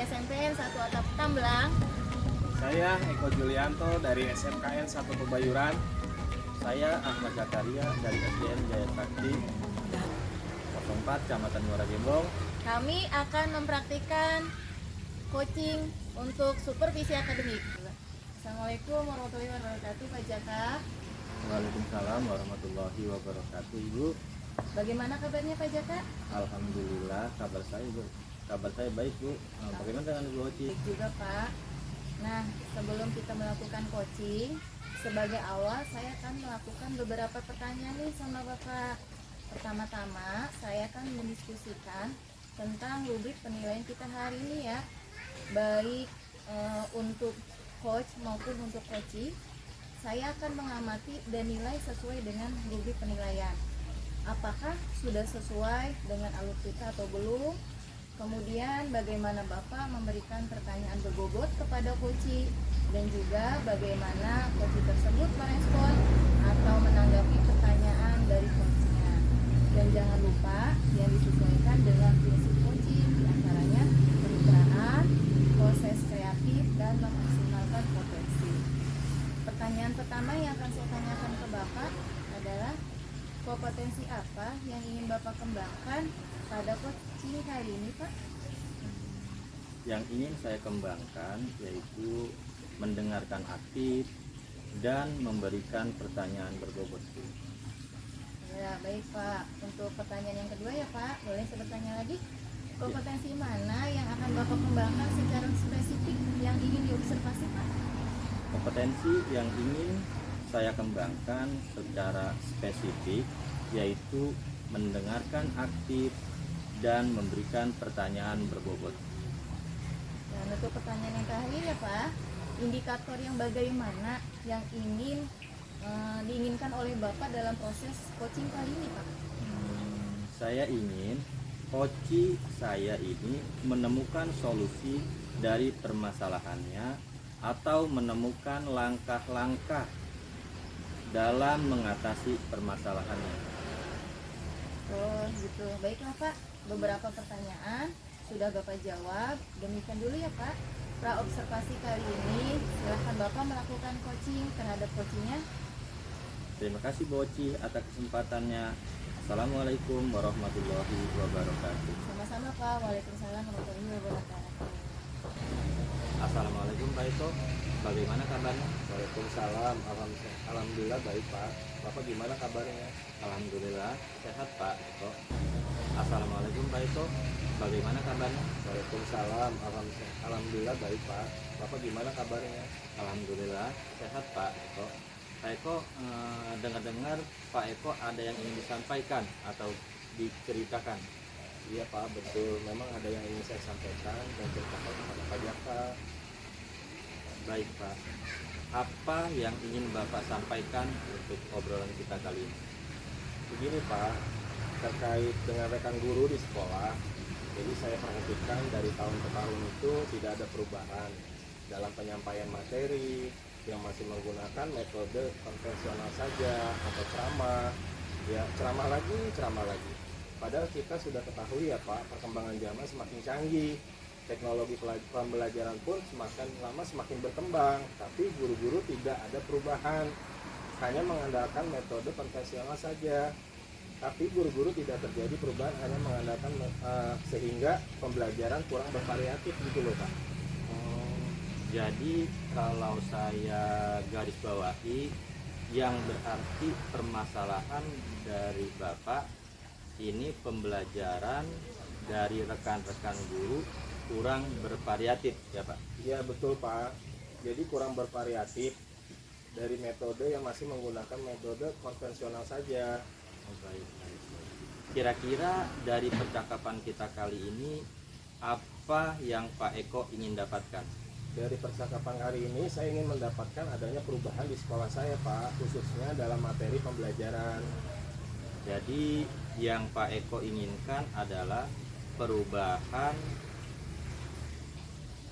SMPN 1 Atap Tamblang. Saya Eko Julianto dari SMKN 1 Pebayuran. Saya Ahmad Zakaria dari SDN Jaya Sakti 04 Kecamatan Muara Gembong. Kami akan mempraktikkan coaching untuk supervisi akademik. Assalamualaikum warahmatullahi wabarakatuh, Pak Jaka. Waalaikumsalam warahmatullahi wabarakatuh, Ibu. Bagaimana kabarnya Pak Jaka? Alhamdulillah, kabar saya baik, Bu. Bagaimana dengan Ibu Oci? Baik juga, Pak. Nah, sebelum kita melakukan coaching, sebagai awal saya akan melakukan beberapa pertanyaan nih sama Bapak. Pertama-tama, saya akan mendiskusikan tentang rubrik penilaian kita hari ini ya. Baik untuk coach maupun untuk coaching, saya akan mengamati dan nilai sesuai dengan rubrik penilaian. Apakah sudah sesuai dengan alur kita atau belum? Kemudian bagaimana Bapak memberikan pertanyaan berbobot kepada coaching, dan juga bagaimana coaching tersebut merespon atau menanggapi pertanyaan dari coachnya. Dan jangan lupa yang disesuaikan dengan prinsip coaching, diantaranya kemitraan, proses kreatif, dan memaksimalkan potensi. Pertanyaan pertama yang akan saya tanyakan ke Bapak adalah kompetensi apa yang ingin Bapak kembangkan pada coaching kali ini, Pak? Yang ingin saya kembangkan yaitu mendengarkan aktif dan memberikan pertanyaan berbobot. Ya, baik Pak. Untuk pertanyaan yang kedua ya Pak, boleh saya bertanya lagi? Kompetensi mana yang akan Bapak kembangkan secara spesifik yang ingin diobservasi, Pak? Kompetensi yang ingin saya kembangkan secara spesifik yaitu mendengarkan aktif dan memberikan pertanyaan berbobot. Dan untuk pertanyaan yang terakhir ya Pak, indikator yang bagaimana yang ingin diinginkan oleh Bapak dalam proses coaching kali ini, Pak? Saya ingin coach saya ini menemukan solusi dari permasalahannya atau menemukan langkah-langkah dalam mengatasi permasalahannya. Oh gitu, baiklah Pak. Beberapa pertanyaan sudah Bapak jawab. Demikian dulu ya Pak. Pra observasi kali ini, silahkan Bapak melakukan coaching terhadap coachingnya. Terima kasih Bu Oci atas kesempatannya. Assalamualaikum warahmatullahi wabarakatuh. Sama-sama Pak. Waalaikumsalam warahmatullahi wabarakatuh. Assalamualaikum Pak Eko. Bagaimana kabarnya? Waalaikumsalam. Alhamdulillah baik, Pak. Bapak gimana kabarnya? Alhamdulillah sehat Pak Eko. Assalamualaikum Pak Eko. Bagaimana kabarnya? Waalaikumsalam. Alhamdulillah baik, Pak. Bapak gimana kabarnya? Alhamdulillah sehat Pak Eko. Pak Eko, dengar-dengar Pak Eko ada yang ingin disampaikan atau diceritakan. Iya Pak, betul. Memang ada yang ingin saya sampaikan dan ceritakan kepada Pak Jaka. Baik Pak, apa yang ingin Bapak sampaikan untuk obrolan kita kali ini? Begini Pak, terkait dengan rekan guru di sekolah, jadi saya perhatikan dari tahun ke tahun itu tidak ada perubahan dalam penyampaian materi yang masih menggunakan metode konvensional saja atau ceramah, ya ceramah lagi. Padahal kita sudah ketahui ya Pak, perkembangan zaman semakin canggih, teknologi pembelajaran pun semakin lama semakin berkembang, tapi guru-guru tidak ada perubahan, hanya mengandalkan metode konvensional saja. Tapi guru-guru tidak terjadi perubahan, hanya mengandalkan sehingga pembelajaran kurang bervariatif gitu loh Pak. Jadi kalau saya garis bawahi, yang berarti permasalahan dari Bapak ini pembelajaran dari rekan-rekan guru kurang bervariatif ya Pak? Iya betul Pak, jadi kurang bervariatif dari metode yang masih menggunakan metode konvensional saja. Oh, baik. Kira-kira dari percakapan kita kali ini apa yang Pak Eko ingin dapatkan? Dari percakapan hari ini saya ingin mendapatkan adanya perubahan di sekolah saya Pak, khususnya dalam materi pembelajaran. Jadi yang Pak Eko inginkan adalah perubahan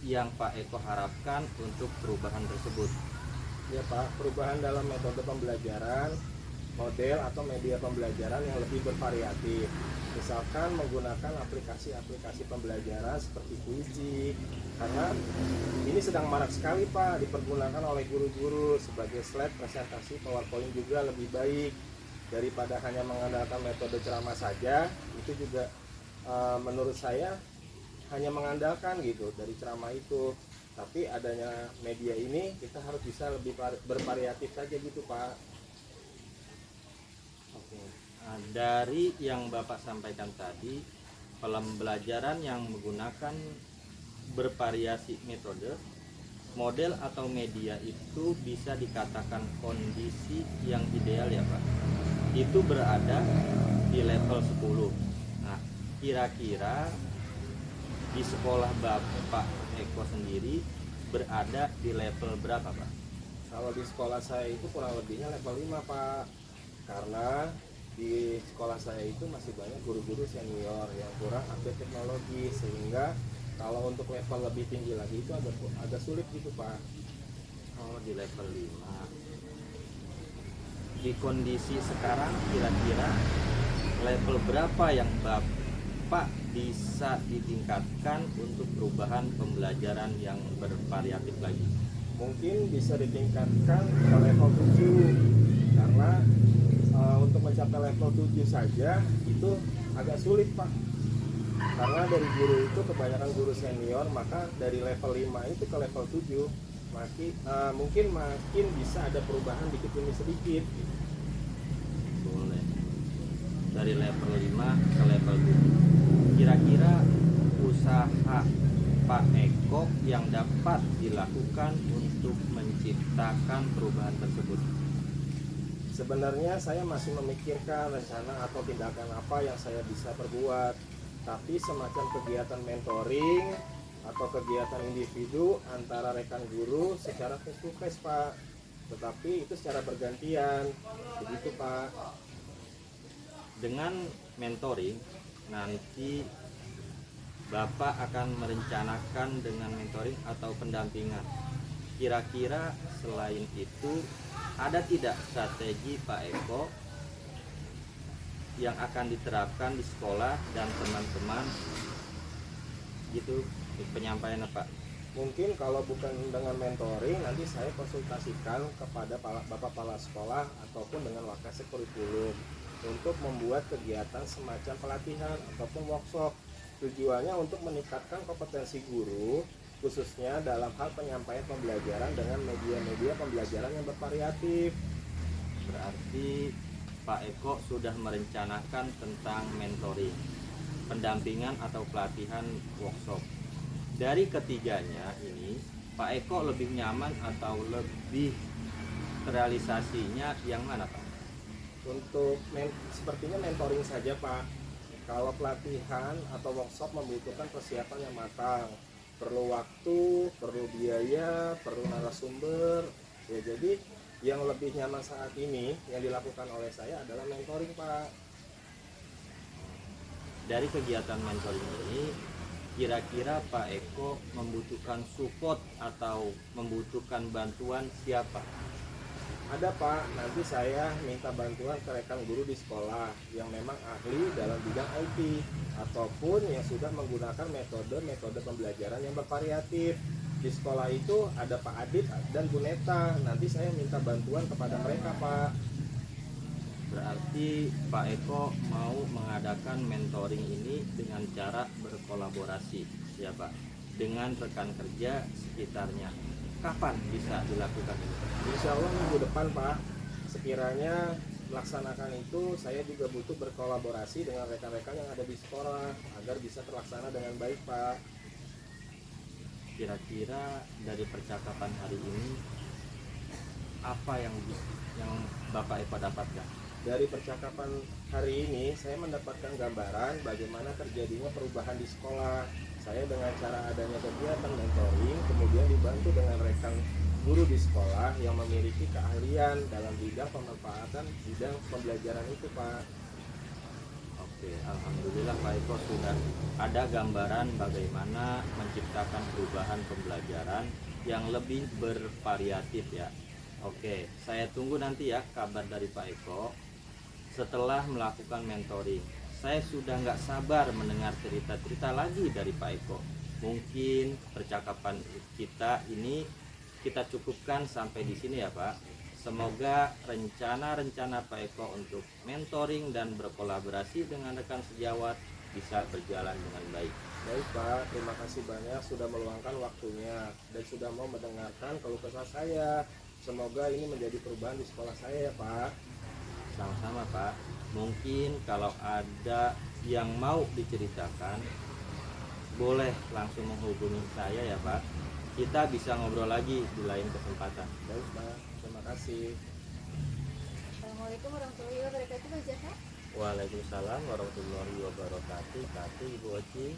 yang Pak Eko harapkan untuk perubahan tersebut. Ya Pak, perubahan dalam metode pembelajaran model atau media pembelajaran yang lebih bervariatif. Misalkan menggunakan aplikasi-aplikasi pembelajaran seperti Quizizz, karena ini sedang marak sekali Pak dipergunakan oleh guru-guru sebagai slide presentasi PowerPoint juga lebih baik daripada hanya mengandalkan metode ceramah saja. Itu juga menurut saya hanya mengandalkan gitu dari ceramah itu. Tapi adanya media ini kita harus bisa lebih bervariatif saja gitu Pak. Oke. Nah, dari yang Bapak sampaikan tadi, pembelajaran yang menggunakan bervariasi metode, model atau media itu bisa dikatakan kondisi yang ideal ya Pak. Itu berada di level 10. Nah, kira-kira di sekolah Bapak Eko sendiri berada di level berapa Pak? Kalau di sekolah saya itu kurang lebihnya level 5 Pak. Karena di sekolah saya itu masih banyak guru-guru senior yang kurang update teknologi, sehingga kalau untuk level lebih tinggi lagi itu agak sulit gitu Pak. Oh, di level 5. Di kondisi sekarang kira-kira level berapa yang Bapak bisa ditingkatkan untuk perubahan pembelajaran yang bervariatif lagi? Mungkin bisa ditingkatkan ke level 7, karena untuk mencapai level 7 saja itu agak sulit Pak. Karena dari guru itu kebanyakan guru senior, maka dari level 5 itu ke level 7 mungkin makin bisa ada perubahan dikit demi sedikit. Boleh. Dari level 5 ke level 7. Kira-kira usaha Pak Eko yang dapat dilakukan untuk menciptakan perubahan tersebut? Sebenarnya saya masih memikirkan rencana atau tindakan apa yang saya bisa perbuat. Tapi semacam kegiatan mentoring atau kegiatan individu antara rekan guru secara face to face Pak. Tetapi itu secara bergantian. Begitu Pak. Dengan mentoring nanti Bapak akan merencanakan dengan mentoring atau pendampingan. Kira-kira selain itu ada tidak strategi Pak Eko yang akan diterapkan di sekolah dan teman-teman gitu penyampaian Pak? Mungkin kalau bukan dengan mentoring, nanti saya konsultasikan kepada Bapak Kepala Sekolah ataupun dengan Wakasek Kurikulum untuk membuat kegiatan semacam pelatihan ataupun workshop. Tujuannya untuk meningkatkan kompetensi guru, khususnya dalam hal penyampaian pembelajaran dengan media-media pembelajaran yang bervariatif. Berarti Pak Eko sudah merencanakan tentang mentoring, pendampingan atau pelatihan workshop. Dari ketiganya ini, Pak Eko lebih nyaman atau lebih realisasinya yang mana Pak? Untuk sepertinya mentoring saja Pak. Kalau pelatihan atau workshop membutuhkan persiapan yang matang, perlu waktu, perlu biaya, perlu narasumber. Ya, jadi yang lebih nyaman saat ini yang dilakukan oleh saya adalah mentoring Pak. Dari kegiatan mentoring ini, kira-kira Pak Eko membutuhkan support atau membutuhkan bantuan siapa? Ada Pak, nanti saya minta bantuan ke rekan guru di sekolah yang memang ahli dalam bidang IT ataupun yang sudah menggunakan metode-metode pembelajaran yang bervariatif. Di sekolah itu ada Pak Adit dan Bu Neta. Nanti saya minta bantuan kepada mereka Pak. Berarti Pak Eko mau mengadakan mentoring ini dengan cara berkolaborasi ya Pak, dengan rekan kerja sekitarnya. Kapan bisa dilakukan ini? Insya Allah minggu depan Pak. Sekiranya melaksanakan itu, saya juga butuh berkolaborasi dengan rekan-rekan yang ada di sekolah agar bisa terlaksana dengan baik Pak. Kira-kira dari percakapan hari ini apa yang Bapak Eko dapatkan? Dari percakapan hari ini saya mendapatkan gambaran bagaimana terjadinya perubahan di sekolah. Saya dengan cara adanya kegiatan mentoring kemudian dibantu dengan rekan guru di sekolah yang memiliki keahlian dalam bidang pemanfaatan bidang pembelajaran itu Pak. Oke, alhamdulillah Pak Eko sudah ada gambaran bagaimana menciptakan perubahan pembelajaran yang lebih bervariatif ya. Oke, saya tunggu nanti ya kabar dari Pak Eko. setelah melakukan mentoring. Saya sudah nggak sabar mendengar cerita-cerita lagi dari Pak Eko. Mungkin percakapan kita ini kita cukupkan sampai di sini ya Pak. Semoga rencana-rencana Pak Eko untuk mentoring dan berkolaborasi dengan rekan sejawat bisa berjalan dengan baik. Baik Pak, terima kasih banyak sudah meluangkan waktunya dan sudah mau mendengarkan keluh kesah saya. Semoga ini menjadi perubahan di sekolah saya ya Pak. Sama-sama Pak. Mungkin kalau ada yang mau diceritakan, boleh langsung menghubungi saya ya Pak. Kita bisa ngobrol lagi di lain kesempatan. Baik Pak, terima kasih. Assalamualaikum warahmatullahi wabarakatuh Pak Jaka. Waalaikumsalam warahmatullahi wabarakatuh. Kati Ibu Oci.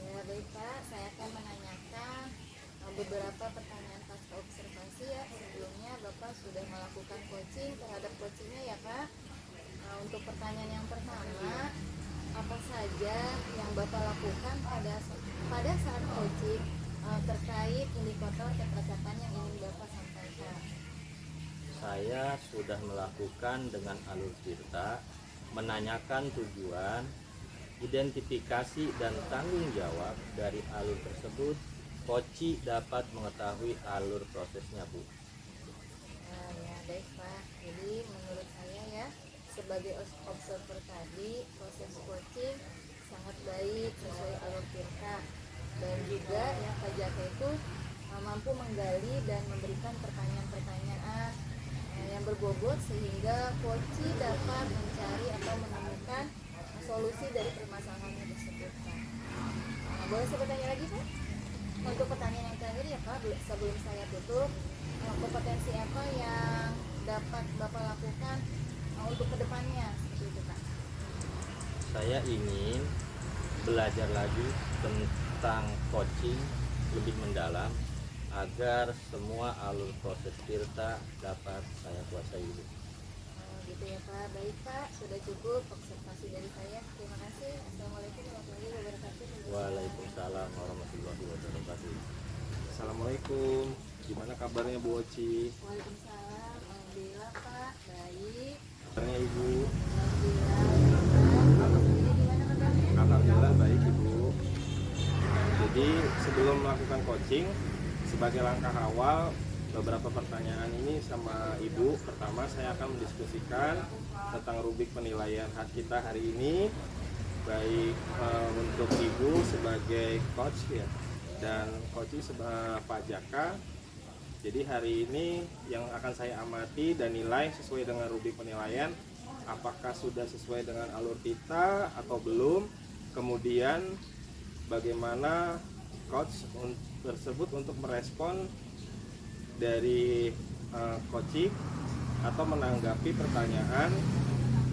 Ya baik Pak, saya akan menanyakan beberapa pertanyaan pasca observasi ya. Sebelumnya Bapak sudah melakukan coaching terhadap coachingnya ya Pak. Untuk pertanyaan yang pertama, apa saja yang Bapak lakukan pada saat coaching terkait indikator ketercapaian yang ingin Bapak sampaikan? Saya sudah melakukan dengan alur Tirta, menanyakan tujuan, identifikasi dan tanggung jawab dari alur tersebut. Koci dapat mengetahui alur prosesnya Bu. Nah, ya baik Pak. Jadi menurut saya ya, sebagai observer tadi, proses coaching sangat baik sesuai alur Tirta, dan juga ya Pak Jaka itu mampu menggali dan memberikan pertanyaan-pertanyaan yang berbobot sehingga coach dapat mencari atau menemukan solusi dari permasalahan yang tersebut Pak. Boleh saya bertanya lagi Pak? Untuk pertanyaan yang terakhir ya Pak, sebelum saya tutup, kompetensi apa yang dapat Bapak lakukan untuk kedepannya seperti itu Pak? Saya ingin belajar lagi tentang coaching lebih mendalam agar semua alur proses Tirta dapat saya kuasai dulu. Gitu ya Pak. Baik Pak, sudah cukup observasi dari saya. Terima kasih. Assalamualaikum warahmatullahi wabarakatuh. Waalaikumsalam warahmatullahi wabarakatuh. Assalamualaikum. Gimana kabarnya Bu Oci? Waalaikumsalam. Alhamdulillah Pak, baik. Kabarnya Ibu? Alhamdulillah. Jadi gimana kabarnya? Alhamdulillah baik Ibu. Jadi sebelum melakukan coaching, sebagai langkah awal beberapa pertanyaan ini sama Ibu. Pertama saya akan mendiskusikan tentang rubrik penilaian hak kita hari ini, baik untuk Ibu sebagai coach ya, dan coach sebagai Pak Jaka. Jadi hari ini yang akan saya amati dan nilai sesuai dengan rubrik penilaian, apakah sudah sesuai dengan alur kita atau belum. Kemudian bagaimana coach tersebut untuk merespon dari coaching atau menanggapi pertanyaan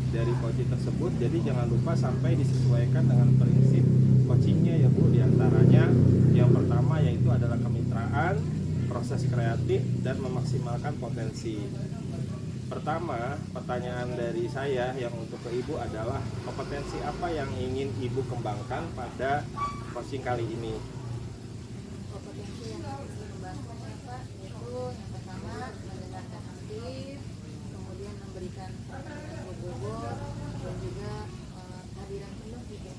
dari coaching tersebut. Jadi jangan lupa sampai disesuaikan dengan prinsip coachingnya ya Bu. Diantaranya yang pertama yaitu adalah kemitraan, proses kreatif, dan memaksimalkan potensi. Pertama, pertanyaan dari saya yang untuk ke Ibu adalah kompetensi apa yang ingin Ibu kembangkan pada coaching kali ini? Kompetensi yang harus dikembangkan ya Pak, yaitu yang pertama mendengarkan aktif, kemudian memberikan pertanyaan berbobot, dan juga kehadiran penuh gitu.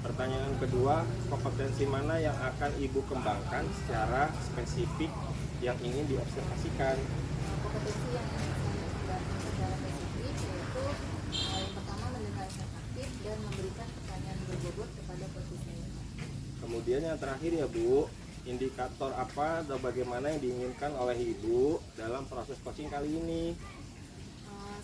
Pertanyaan kedua, kompetensi mana yang akan Ibu kembangkan secara spesifik yang ingin diobservasikan? Kompetensi yang ingin saya kembangkan secara spesifik yaitu yang pertama mendengarkan aktif dan memberikan pertanyaan berbobot kepada coach saya. Kemudian yang terakhir ya Bu, indikator apa atau bagaimana yang diinginkan oleh Ibu dalam proses coaching kali ini?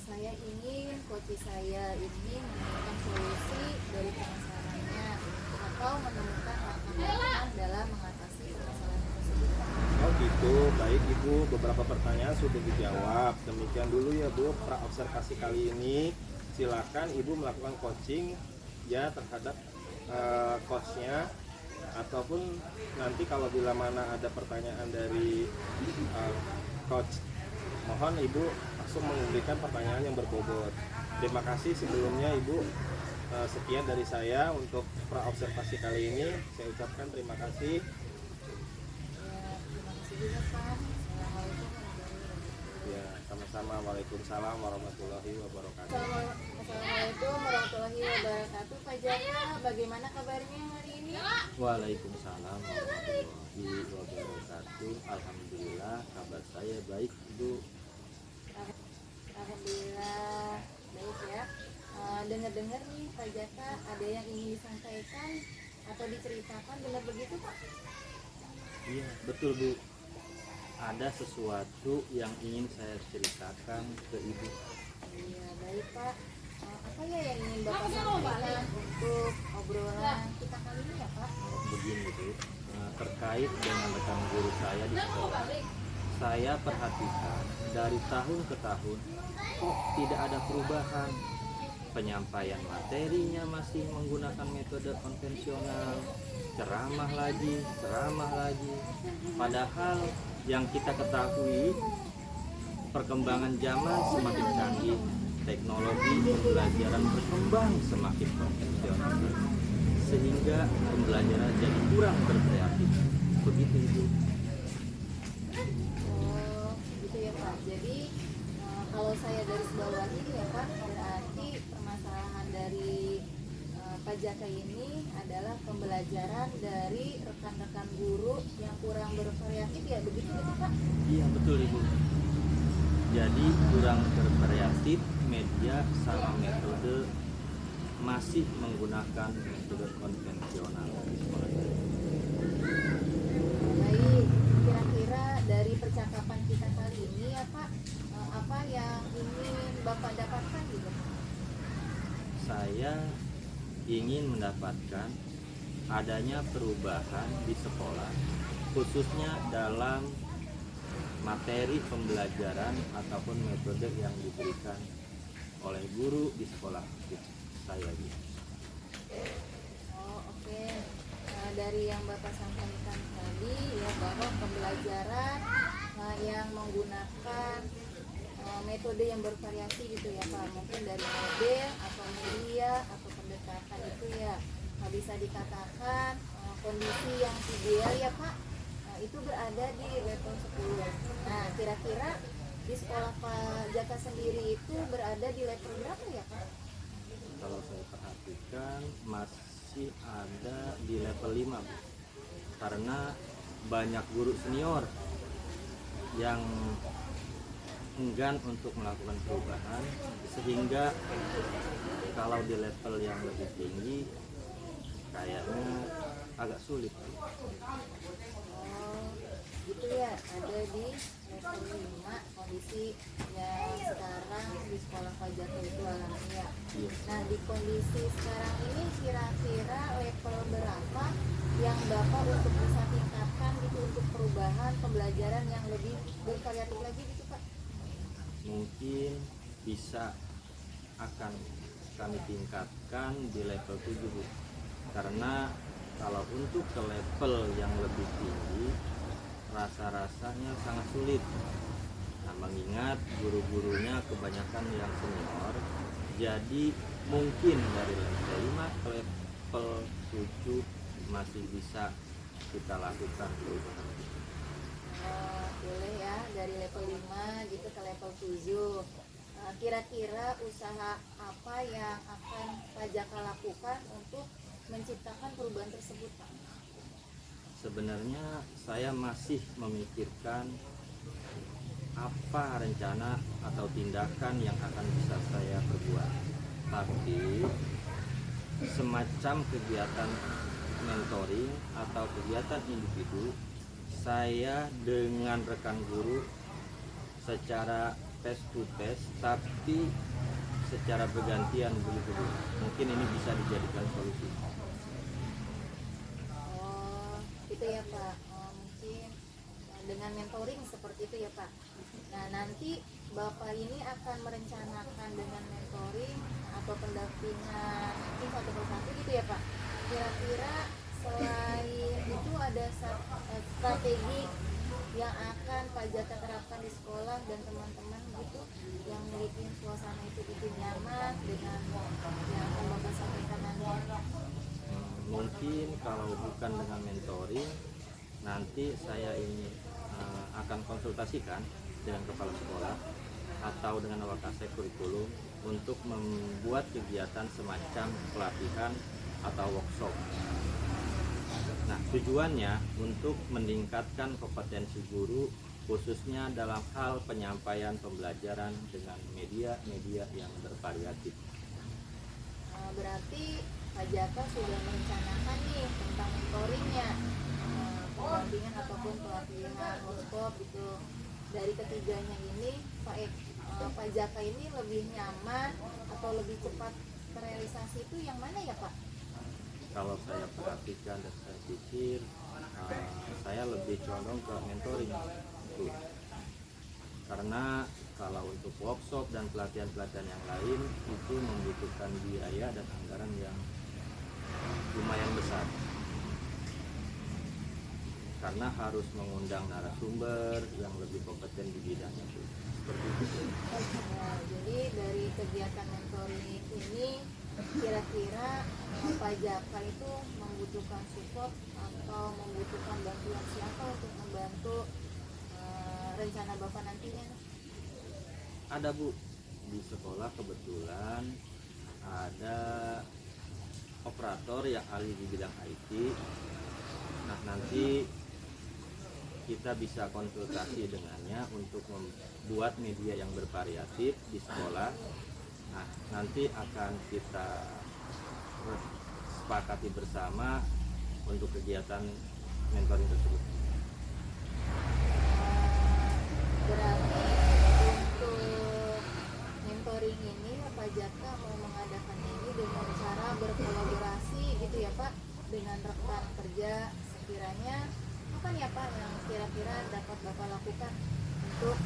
Saya ingin coach saya ini menemukan solusi dari permasalahannya atau menemukan langkah-langkah dalam mengatasi permasalahan tersebut. Oh gitu, baik Ibu, beberapa pertanyaan sudah dijawab. Demikian dulu ya Bu, pra-observasi kali ini. Silakan Ibu melakukan coaching ya terhadap coachnya, ataupun nanti kalau bila mana ada pertanyaan dari coach, mohon Ibu langsung memberikan pertanyaan yang berbobot. Terima kasih sebelumnya Ibu. Sekian dari saya untuk pra-observasi kali ini. Saya ucapkan terima kasih. Ya, terima kasih juga Pak. Assalamualaikum warahmatullahi wabarakatuh. Ya, sama-sama. Waalaikumsalam warahmatullahi wabarakatuh. Assalamualaikum warahmatullahi wabarakatuh. Pak Jaka, bagaimana kabarnya hari ini? Waalaikumsalam warahmatullahi wabarakatuh. Alhamdulillah kabar saya baik Ibu. Alhamdulillah baik ya. Dengar-dengar nih Pak Jaka ada yang ingin disampaikan atau diceritakan, benar begitu Pak? Iya betul Bu. Ada sesuatu yang ingin saya ceritakan ke Ibu. Iya baik Pak. Apa ya yang ingin Bapak sampaikan untuk obrolan kita kali ini ya Pak? Begini Bu, terkait dengan rekan guru saya di sekolah. Saya perhatikan dari tahun ke tahun kok tidak ada perubahan. Penyampaian materinya masih menggunakan metode konvensional, ceramah lagi. Padahal yang kita ketahui perkembangan zaman semakin canggih, teknologi pembelajaran berkembang semakin konvensional, sehingga pembelajaran jadi kurang berkreatif. Begitu Ibu. Oh gitu ya Pak. Jadi kalau saya garis bawahi ya Pak, berarti permasalahan dari Pak Jaka ini adalah pembelajaran dari rekan-rekan guru yang kurang bervariatif ya, begitu ya Pak? Iya betul Ibu. Jadi kurang bervariatif, media sama metode masih menggunakan metode konvensional di sekolah. Baik, kira-kira dari percakapan kita kali ini ya Pak, apa yang ingin Bapak dapatkan gitu? Saya ingin mendapatkan adanya perubahan di sekolah, khususnya dalam materi pembelajaran ataupun metode yang diberikan oleh guru di sekolah saya. Oh oke. Dari yang Bapak sampaikan tadi ya bahwa pembelajaran yang menggunakan metode yang bervariasi gitu ya Pak, mungkin dari model atau media atau pendekatan itu ya bisa dikatakan kondisi yang ideal ya Pak, itu berada di level 10. Nah kira-kira di sekolah Pak Jaka sendiri itu berada di level berapa ya Pak? Kalau saya perhatikan masih ada di level 5 Bu. Karena banyak guru senior yang enggan untuk melakukan perubahan, sehingga kalau di level yang lebih tinggi kayaknya agak sulit. Oh gitu ya, ada di level 5 kondisi yang sekarang di sekolah Pak Jaka itu alami ya. Iya. Nah di kondisi sekarang ini kira-kira level berapa yang Bapak untuk bisa tingkatkan gitu untuk perubahan pembelajaran yang lebih bervariatif lagi gitu Pak? Mungkin bisa akan kami tingkatkan di level 7 Bu. Karena kalau untuk ke level yang lebih tinggi rasa-rasanya sangat sulit. Nah, mengingat guru-gurunya kebanyakan yang senior, jadi mungkin dari level 5 ke level 7 masih bisa kita lakukan perubahan. Boleh ya, dari level 5 gitu ke level 7. Kira-kira usaha apa yang akan Pak Jaka lakukan untuk menciptakan perubahan tersebut Pak? Sebenarnya saya masih memikirkan apa rencana atau tindakan yang akan bisa saya perbuat. Tapi semacam kegiatan mentoring atau kegiatan individu, saya dengan rekan guru secara face to face tapi secara bergantian begitu Bu. Mungkin ini bisa dijadikan solusi. Oh itu ya Pak. Mungkin dengan mentoring seperti itu ya Pak. Nah nanti Bapak ini akan merencanakan dengan mentoring atau pendampingan tim satu persatu gitu ya Pak. Kira-kira selain itu ada strategi yang akan Pak Jaka terapkan di sekolah dan teman-teman gitu yang memiliki suasana itu bikin nyaman dengan yang akan Bapak sampaikan nanti? Mungkin kalau bukan dengan mentoring, nanti saya ini akan konsultasikan dengan kepala sekolah atau dengan wakasek kurikulum untuk membuat kegiatan semacam pelatihan atau workshop. Nah, tujuannya untuk meningkatkan kompetensi guru khususnya dalam hal penyampaian pembelajaran dengan media-media yang bervariatif. Berarti Pak Jaka sudah merencanakan nih tentang mentoringnya, pendampingan ataupun pelatihan workshop gitu. Dari ketiganya ini Pak Jaka ini lebih nyaman atau lebih cepat terrealisasi itu yang mana ya Pak? Kalau saya perhatikan dan saya pikir, saya lebih condong ke mentoring, Bu. Karena kalau untuk workshop dan pelatihan-pelatihan yang lain itu membutuhkan biaya dan anggaran yang lumayan besar. Karena harus mengundang narasumber yang lebih kompeten di bidangnya, Bu. Seperti itu. Nah, jadi dari kegiatan mentoring ini kira-kira Pak Jaka itu membutuhkan support atau membutuhkan bantuan siapa untuk membantu rencana Bapak nantinya? Ada, Bu, di sekolah kebetulan ada operator yang ahli di bidang IT. Nah, nanti kita bisa konsultasi dengannya untuk membuat media yang bervariatif di sekolah. Nah, nanti akan kita sepakati bersama untuk kegiatan mentoring tersebut. Berarti untuk mentoring ini Pak Jaka mau mengadakan ini dengan cara berkolaborasi gitu ya Pak, dengan rekan kerja. Sekiranya apa ya Pak yang kira-kira dapat Bapak lakukan untuk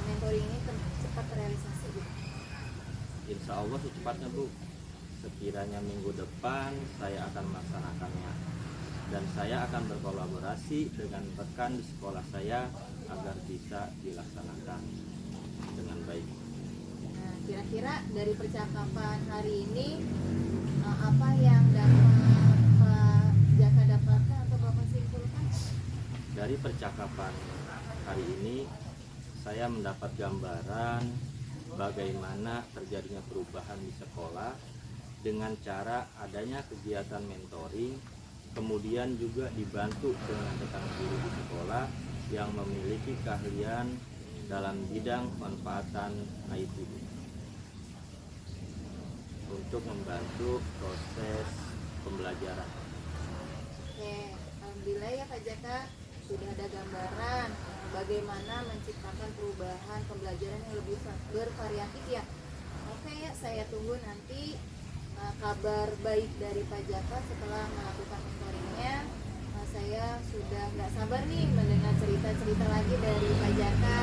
mentoring ini cepat terrealisasi gitu? Insya Allah secepatnya, Bu. Sekiranya minggu depan saya akan melaksanakannya. Dan saya akan berkolaborasi dengan rekan di sekolah saya agar bisa dilaksanakan dengan baik. Nah, kira-kira dari percakapan hari ini apa yang dapat Pak Jaka dapatkan atau Bapak simpulkan? Dari percakapan hari ini saya mendapat gambaran bagaimana terjadinya perubahan di sekolah dengan cara adanya kegiatan mentoring, kemudian juga dibantu dengan rekan guru di sekolah yang memiliki keahlian dalam bidang pemanfaatan IT untuk membantu proses pembelajaran. Oke, alhamdulillah ya Pak Jaka sudah ada gambaran bagaimana menciptakan perubahan pembelajaran yang lebih bervariatif ya. Oke ya, saya tunggu nanti kabar baik dari Pak Jaka setelah melakukan mentoringnya. Saya sudah nggak sabar nih mendengar cerita-cerita lagi dari Pak Jaka.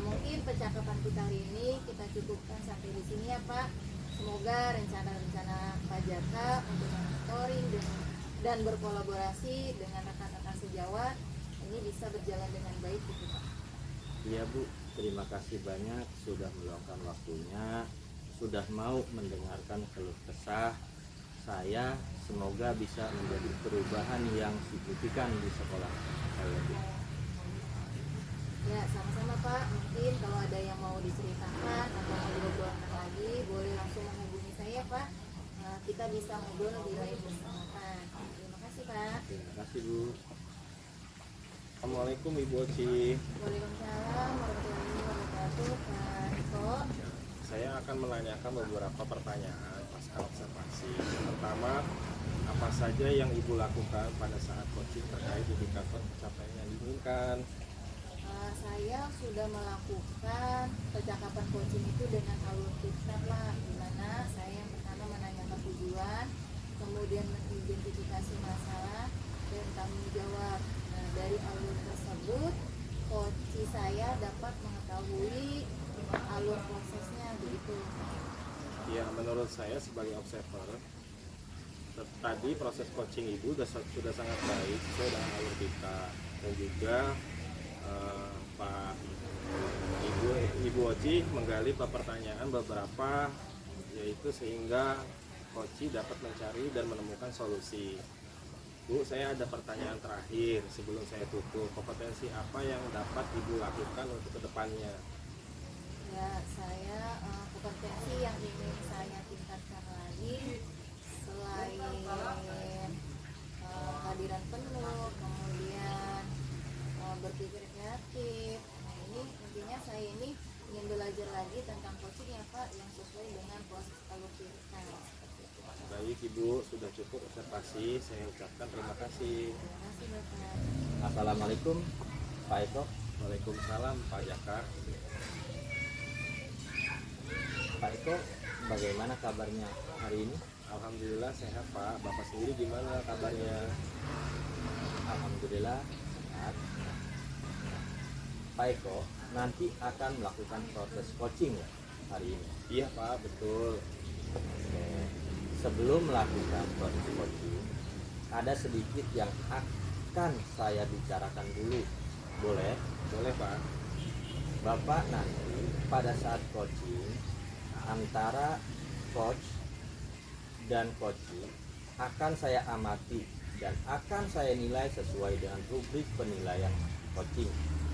Mungkin percakapan kita hari ini kita cukupkan sampai di sini ya Pak. Semoga rencana-rencana Pak Jaka untuk mentoring dan berkolaborasi dengan rekan-rekan sejawat ini bisa berjalan dengan baik gitu Pak. Iya, Bu, terima kasih banyak sudah meluangkan waktunya, sudah mau mendengarkan keluh kesah saya. Semoga bisa menjadi perubahan yang signifikan di sekolah saya, Bu. Ya, sama-sama Pak. Mungkin kalau ada yang mau diceritakan atau mau diobrolkan lagi, boleh langsung menghubungi saya Pak. Kita bisa ngobrol lebih lanjut bersama Pak. Terima kasih Pak. Terima kasih, Bu. Assalamualaikum Ibu Oci. Waalaikumsalam warahmatullahi wabarakatuh Pak Iko. Saya akan menanyakan beberapa pertanyaan pasca observasi. Pertama, apa saja yang Ibu lakukan pada saat coaching terkait indikator pencapaian yang diinginkan? Saya sudah melakukan percakapan coaching itu dengan alur kita Pak, di mana saya yang pertama menanyakan tujuan, kemudian mengidentifikasi masalah dan tanggung jawab. Nah, dari alur tersebut, coach saya dapat mengetahui alur prosesnya begitu. Ya, menurut saya sebagai observer, tadi proses coaching Ibu sudah sangat baik sesuai dengan alur kita, dan juga Pak Ibu Oci menggali pertanyaan beberapa, yaitu sehingga Oci dapat mencari dan menemukan solusi. Bu, saya ada pertanyaan terakhir sebelum saya tutup. Kompetensi apa yang dapat Ibu lakukan untuk kedepannya? Ya, saya kompetensi yang ingin saya tingkatkan lagi selain kehadiran penuh, kemudian berpikir kreatif. Nah, ini intinya saya ini ingin belajar lagi tentang coaching ya Pak, yang sesuai dengan proses alur kita. Seperti itu. Baik Ibu, sudah cukup observasi. Saya ucapkan terima kasih. Terima kasih Bapak. Assalamualaikum Pak Eko. Waalaikumsalam Pak Jaka. Pak Eko, bagaimana kabarnya hari ini? Alhamdulillah sehat Pak. Bapak sendiri gimana kabarnya? Alhamdulillah sehat. Pak Eko nanti akan melakukan proses coaching ya hari ini. Iya Pak, betul. Oke. Sebelum melakukan proses coaching, ada sedikit yang akan saya bicarakan dulu. Boleh? Boleh Pak. Bapak nanti pada saat coaching antara coach dan coaching akan saya amati dan akan saya nilai sesuai dengan rubrik penilaian coaching,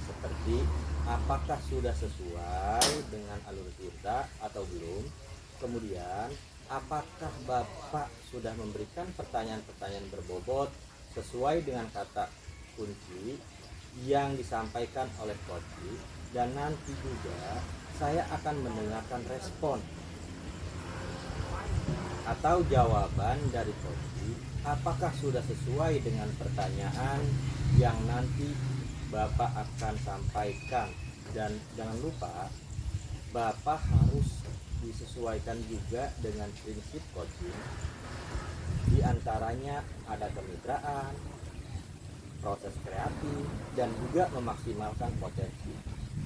seperti apakah sudah sesuai dengan alur kita atau belum. Kemudian apakah Bapak sudah memberikan pertanyaan-pertanyaan berbobot sesuai dengan kata kunci yang disampaikan oleh coaching. Dan nanti juga saya akan mendengarkan respon atau jawaban dari coaching, apakah sudah sesuai dengan pertanyaan yang nanti Bapak akan sampaikan. Dan jangan lupa Bapak harus disesuaikan juga dengan prinsip coaching. Di antaranya ada kemitraan, proses kreatif, dan juga memaksimalkan potensi.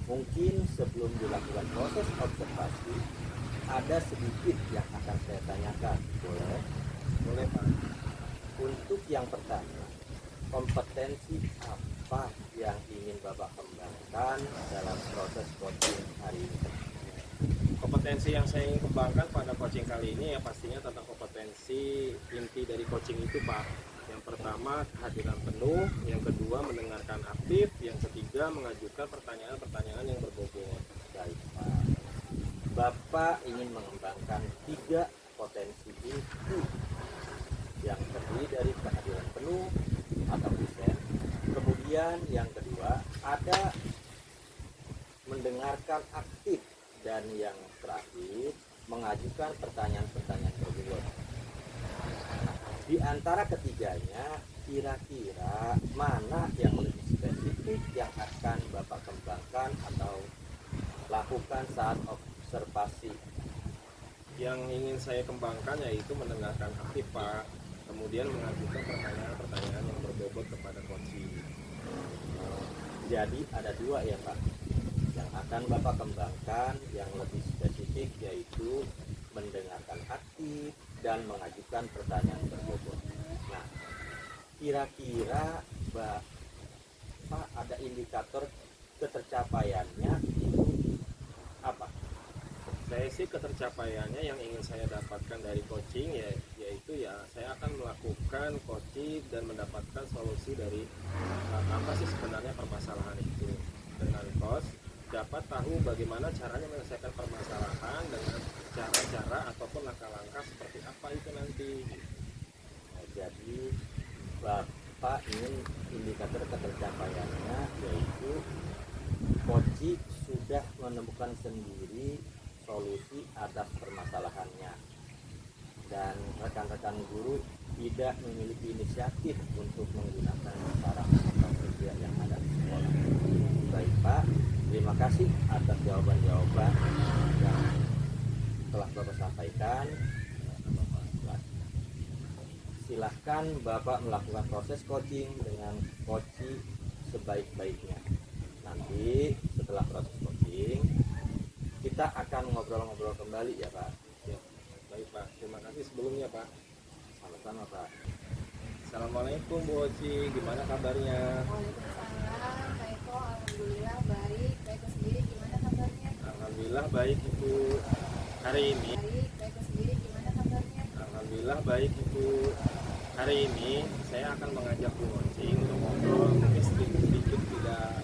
Mungkin sebelum dilakukan proses observasi, ada sedikit yang akan saya tanyakan. Boleh? Boleh Pak. Untuk yang pertama, kompetensi apa yang ingin Bapak kembangkan dalam proses coaching hari ini? Kompetensi yang saya ingin kembangkan pada coaching kali ini ya pastinya tentang kompetensi inti dari coaching itu Pak. Yang pertama kehadiran penuh, yang kedua mendengarkan aktif, yang ketiga mengajukan pertanyaan-pertanyaan yang berbobot. Baik, Pak. Bapak ingin mengembangkan 3 potensi inti yang terdiri dari kehadiran penuh atau present. Kemudian yang kedua ada mendengarkan aktif, dan yang terakhir mengajukan pertanyaan-pertanyaan berbobot. Di antara ketiganya, kira-kira mana yang lebih spesifik yang akan Bapak kembangkan atau lakukan saat observasi? Yang ingin saya kembangkan yaitu mendengarkan aktif Pak, kemudian mengajukan pertanyaan-pertanyaan yang berbobot kepada coaching. Jadi ada 2 ya Pak yang akan Bapak kembangkan, yang lebih spesifik yaitu mendengarkan aktif dan mengajukan pertanyaan berbobot. Nah, kira-kira Bapak ada indikator ketercapaiannya itu apa? Saya sih ketercapaiannya yang ingin saya dapatkan dari coaching yaitu saya akan melakukan coaching dan mendapatkan solusi dari apa sih sebenarnya permasalahan itu. Dengan coach dapat tahu bagaimana caranya menyelesaikan permasalahan dengan cara-cara ataupun langkah-langkah seperti apa itu nanti. Nah, jadi Bapak ingin indikator ketercapaiannya yaitu coaching sudah menemukan sendiri solusi atas permasalahannya, dan rekan-rekan guru tidak memiliki inisiatif untuk menggunakan cara atau kerja yang ada di sekolah. Baik Pak, terima kasih atas jawaban-jawaban yang telah Bapak sampaikan. Silahkan Bapak melakukan proses coaching dengan coaching sebaik-baiknya. Nanti setelah proses coaching kita akan ngobrol-ngobrol kembali ya Pak. Ya, baik Pak, terima kasih sebelumnya Pak. Sama-sama Pak. Assalamualaikum Bu Oci, gimana kabarnya? Waalaikumsalam, Kak Eko, alhamdulillah baik. Kak Eko sendiri gimana kabarnya? Alhamdulillah baik Ibu. Hari ini Baik, Kak Eko sendiri gimana kabarnya? Alhamdulillah baik Ibu. Hari ini saya akan mengajak Bu Oci untuk ngobrol mungkin sedikit tidak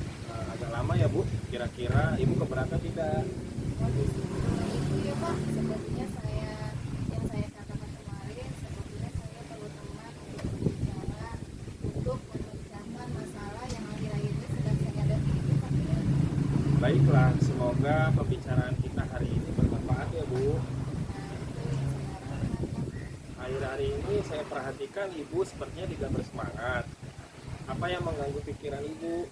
agak lama ya Bu. Kira-kira Ibu keberatan tidak? Waduh, itu ya Pak, sepertinya yang saya katakan kemarin, sepertinya saya perlu teman untuk berbicara, untuk memecahkan masalah yang akhir-akhir ini sedang saya hadapi itu Pak. Baiklah, semoga pembicaraan kita hari ini bermanfaat ya Bu. Nah, itu yang saya harapkan Pak. Akhir-hari ini saya perhatikan Ibu sepertinya tidak bersemangat. Apa yang mengganggu pikiran Ibu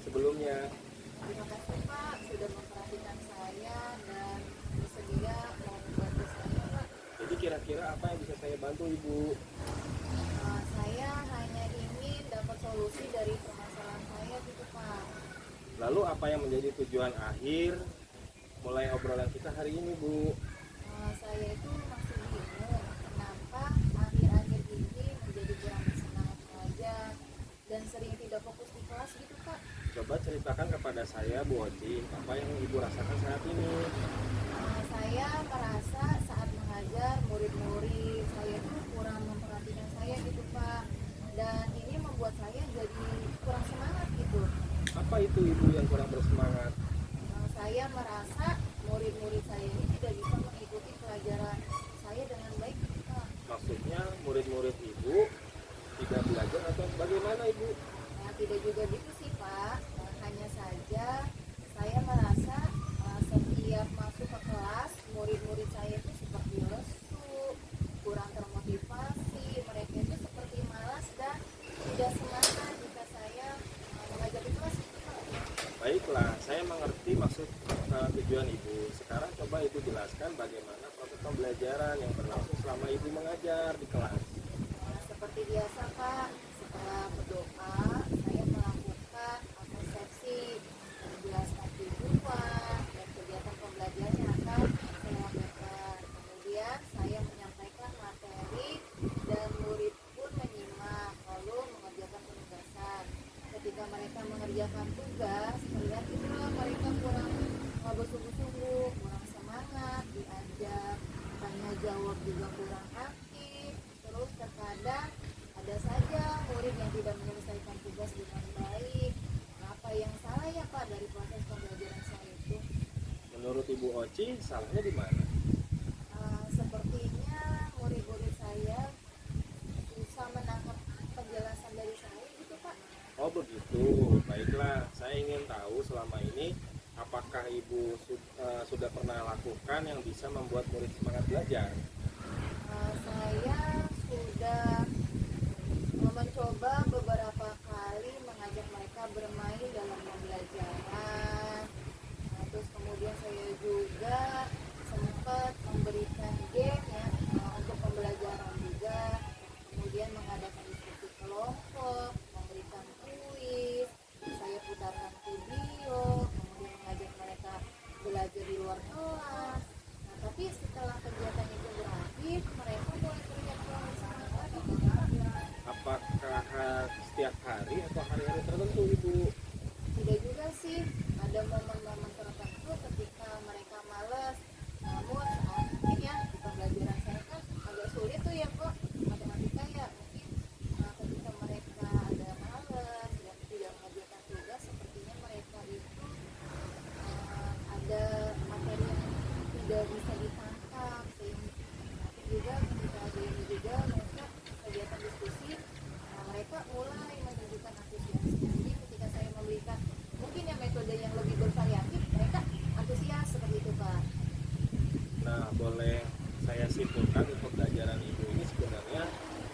sebelumnya? Terima kasih Pak sudah memperhatikan saya dan bersedia mau membantu saya Pak. Jadi kira-kira apa yang bisa saya bantu Ibu? Saya hanya ingin dapat solusi dari permasalahan saya gitu Pak. Lalu apa yang menjadi tujuan akhir mulai obrolan kita hari ini Bu? Saya itu masih bingung kenapa akhir-akhir ini menjadi kurang bersemangat belajar dan sering tidak fokus di kelas gitu Pak. Coba ceritakan kepada saya Bu Oci, apa yang Ibu rasakan saat ini? Saya merasa saat mengajar murid-murid saya itu kurang memperhatikan saya gitu Pak, dan ini membuat saya jadi kurang semangat gitu. Apa itu Ibu yang kurang bersemangat? Saya merasa murid-murid saya ini tidak bisa mengikuti pelajaran saya dengan baik gitu Pak. Maksudnya murid-murid Ibu tidak belajar atau bagaimana Ibu? Nah, tidak juga gitu sih Pak. Hanya saja saya merasa setiap masuk ke kelas murid-murid saya itu seperti lesu, kurang termotivasi, mereka itu seperti malas dan tidak semangat jika saya mengajar di kelas gitu Pak. Baiklah, saya mengerti maksud tujuan Ibu. Sekarang coba Ibu jelaskan bagaimana proses pembelajaran yang berlangsung selama Ibu mengajar di kelas. Seperti biasa Pak, setelah berdoa saya melakukan resepsi, menjelaskan tujuan dan kegiatan pembelajaran yang akan saya lakukan. Kemudian saya menyampaikan materi dan murid pun menyimak lalu mengerjakan penugasan. Ketika mereka mengerjakan tugas, terlihat itulah mereka kurang bersungguh-sungguh, kurang semangat, diajak tanya jawab juga kurang aktif. Terus terkadang ada saja murid yang tidak menyelesaikan tugas dengan baik. Apa yang salah ya Pak dari proses pembelajaran saya itu? Menurut Ibu Oci, salahnya di mana? Sepertinya murid-murid saya susah menangkap penjelasan dari saya gitu Pak. Oh begitu, baiklah. Saya ingin tahu selama ini apakah Ibu sudah pernah lakukan yang bisa membuat murid semangat belajar? Saya sudah mencoba beberapa kali mengajak mereka bermain dalam pembelajaran. Terus kemudian saya juga sempat memberikan game ya untuk pembelajaran juga. Kemudian mengadakan diskusi kelompok, memberikan kuis, saya putarkan video, kemudian mengajak mereka belajar di luar kelas. Nah, tapi setelah kegiatan itu berakhir, mereka mulai terlihat kurang semangat lagi. Apakah setiap hari atau hari-hari tertentu Ibu? Tidak juga sih, ada momen-momen tertentu ketika mereka malas. Namun saat mungkin ya di pembelajaran saya kan agak sulit tuh ya kok matematika ya, mungkin ketika mereka ada malas dan tidak mengerjakan tugas, sepertinya mereka itu ada materi yang tidak bisa ditangkap, sehingga nanti juga ketika ada ini juga mereka kegiatan diskusi, mereka mulai menunjukkan antusiasme. Jadi ketika saya memberikan mungkin ya metode yang lebih bervariatif, mereka antusias seperti itu Pak. Nah, boleh saya simpulkan untuk pembelajaran Ibu ini sebenarnya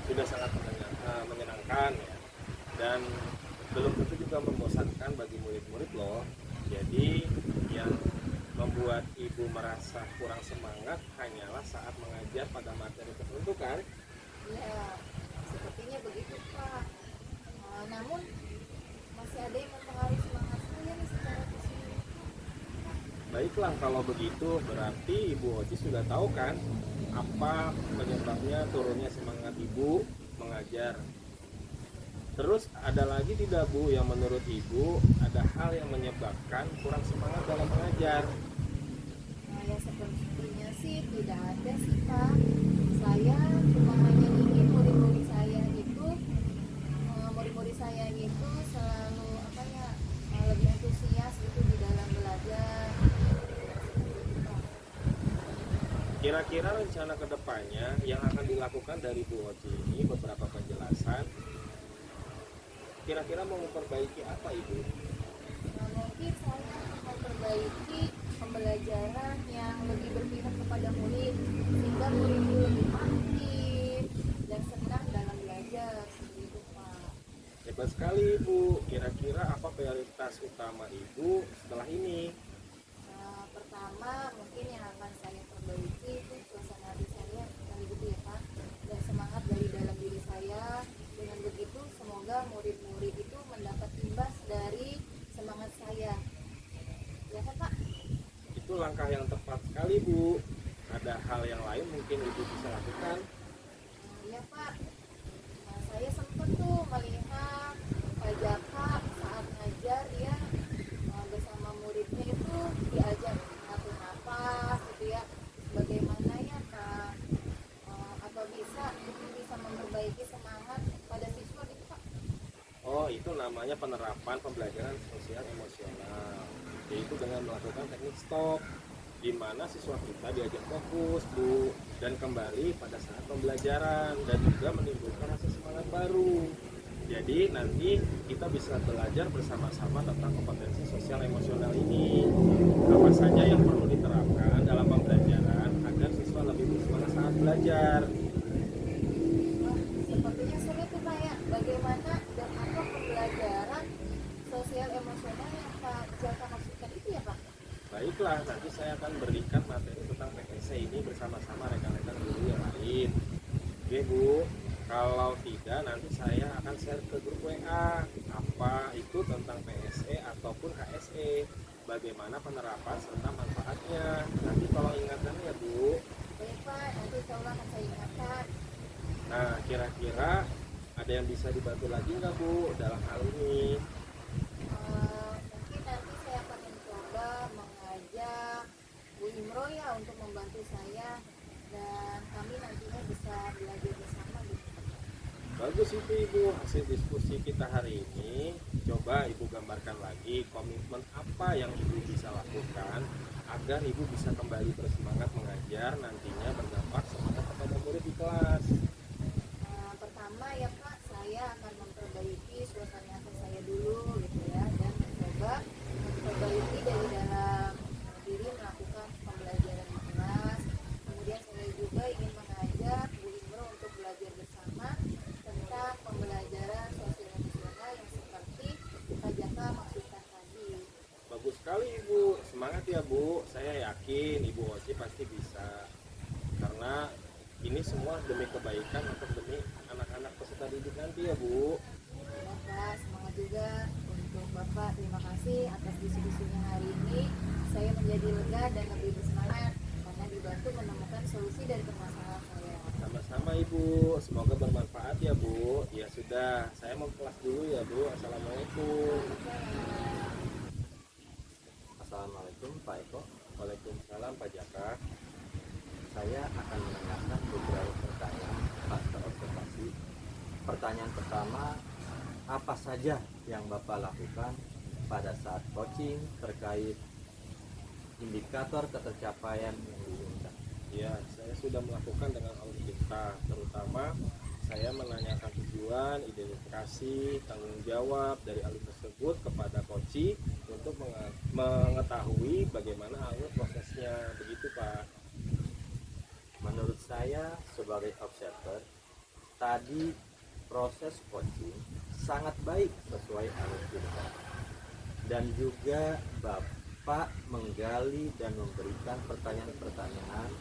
sudah sangat menyenangkan ya, dan belum tentu juga membosankan bagi murid-murid loh. Jadi yang membuat Ibu merasa kurang semangat hanyalah saat mengajar pada materi tertentu kan? Ya, sepertinya begitu Pak. Namun masih ada yang mempengaruhi semangat saya nih secara fisik. Baiklah, kalau begitu berarti Ibu Oci sudah tahu kan apa penyebabnya turunnya semangat Ibu mengajar. Terus ada lagi tidak Bu yang menurut Ibu ada hal yang menyebabkan kurang semangat dalam mengajar? Ya sepertinya sih tidak ada sih Pak. Saya cuma hanya ingin murid-murid saya saya itu selalu apa ya, lebih antusias gitu di dalam belajar. Kira-kira rencana kedepannya yang akan dilakukan dari Bu Oci ini beberapa penjelasan. Kira-kira mau memperbaiki apa Ibu? Nah, mungkin saya memperbaiki pembelajaran yang lebih berpihak kepada murid sehingga murid itu lebih aktif dan senang dalam belajar seperti itu Pak. Hebat sekali Ibu. Kira-kira apa prioritas utama Ibu setelah ini? Nah, pertama mungkin yang akan saya perbaiki itu suasana hati saya kali gitu ya Pak, dan semangat dari dalam diri saya. Dengan begitu semoga murid-murid itu mendapat imbas dari semangat saya, ya kan Pak? Itu langkah yang tepat sekali Bu. Ada hal yang lain mungkin Ibu bisa lakukan? Iya Pak. Nah, saya sempat tuh melihat Pak Jaka saat ngajar dia bersama muridnya itu diajak ngatur napas gitu ya. Bagaimana ya Kak? Atau bisa memperbaiki semangat pada siswa gitu Pak? Oh, itu namanya penerapan pembelajaran sosial emosional, yaitu dengan melakukan teknik stop, di mana siswa kita diajak fokus Bu dan kembali pada saat pembelajaran dan juga menimbulkan rasa semangat baru. Jadi nanti kita bisa belajar bersama-sama tentang kompetensi sosial emosional ini. Apa saja yang perlu diterapkan dalam pembelajaran agar siswa lebih bersemangat saat belajar. Wah, sepertinya seru tuh Pak ya. Bagaimana dan apa pembelajaran sosial emosional yang Pak Jaka maksudkan itu ya Pak? Baiklah, nanti saya akan berikan materi tentang PSC ini bersama-sama rekan-rekan guru yang lain. Oke Bu, kalau tidak nanti saya akan share ke grup WA apa itu tentang PSE ataupun HSE, bagaimana penerapan serta manfaatnya. Nanti kalau ingatan ya Bu. Baik Pak, nanti insya Allah akan saya ingatkan. Nah, kira-kira ada yang bisa dibantu lagi nggak Bu dalam hal ini? Mungkin nanti saya akan mencoba mengajak Bu Imro ya untuk membantu saya dan kami nantinya bisa belajar bersama gitu. Bagus itu Ibu, hasil diskusi kita hari ini. Coba Ibu gambarkan lagi komitmen apa yang Ibu bisa lakukan agar Ibu bisa kembali bersemangat mengajar, nantinya berdampak semangat kepada murid di kelas. Pertama ya Pak, saya akan memperbaiki suasana hati saya dulu gitu ya, dan mencoba memperbaiki dari dalam diri melakukan pembelajaran di kelas. Kemudian saya juga ingin mengajak Bu Imro untuk belajar bersama tentang pembelajaran sosial emosional yang seperti Pak Jaka maksudkan tadi. Bagus sekali Ibu, semangat ya Bu. Saya yakin Ibu Oci pasti bisa, karena ini semua demi kebaikan atau demi anak-anak peserta didik nanti ya Bu. Ya Pak, semangat juga untuk Bapak. Terima kasih atas diskusinya hari ini. Saya menjadi lega dan lebih bersemangat karena dibantu menemukan solusi dari permasalahan saya. Sama-sama Ibu, semoga bermanfaat ya Bu. Ya sudah, saya mau kelas dulu ya Bu. Assalamualaikum. Assalamualaikum Pak Eko. Waalaikumsalam Pak Jaka. Saya akan menanyakan beberapa pertanyaan pasca observasi. Pertanyaan pertama, apa saja yang Bapak lakukan pada saat coaching terkait indikator ketercapaian yang diinginkan? Ya, saya sudah melakukan dengan alutsista, terutama saya menanyakan tujuan, identifikasi, tanggung jawab dari alur tersebut kepada coach untuk mengetahui bagaimana alur prosesnya, begitu Pak. Menurut saya sebagai observer, tadi proses coaching sangat baik sesuai alur cerita. Dan juga Bapak menggali dan memberikan pertanyaan-pertanyaan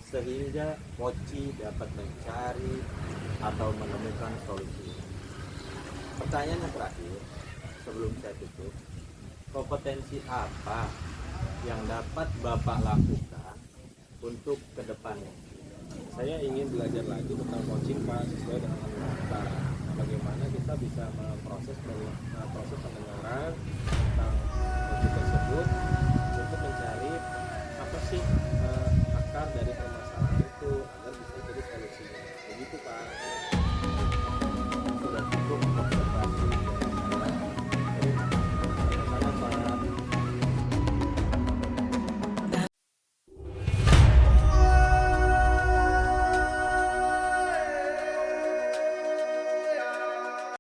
sehingga coach dapat mencari atau menemukan solusi. Pertanyaan yang terakhir, sebelum saya tutup, kompetensi apa yang dapat Bapak lakukan untuk kedepannya? Saya ingin belajar lagi tentang coaching Pak, sesuai dengan alur kita. Bagaimana kita bisa memproses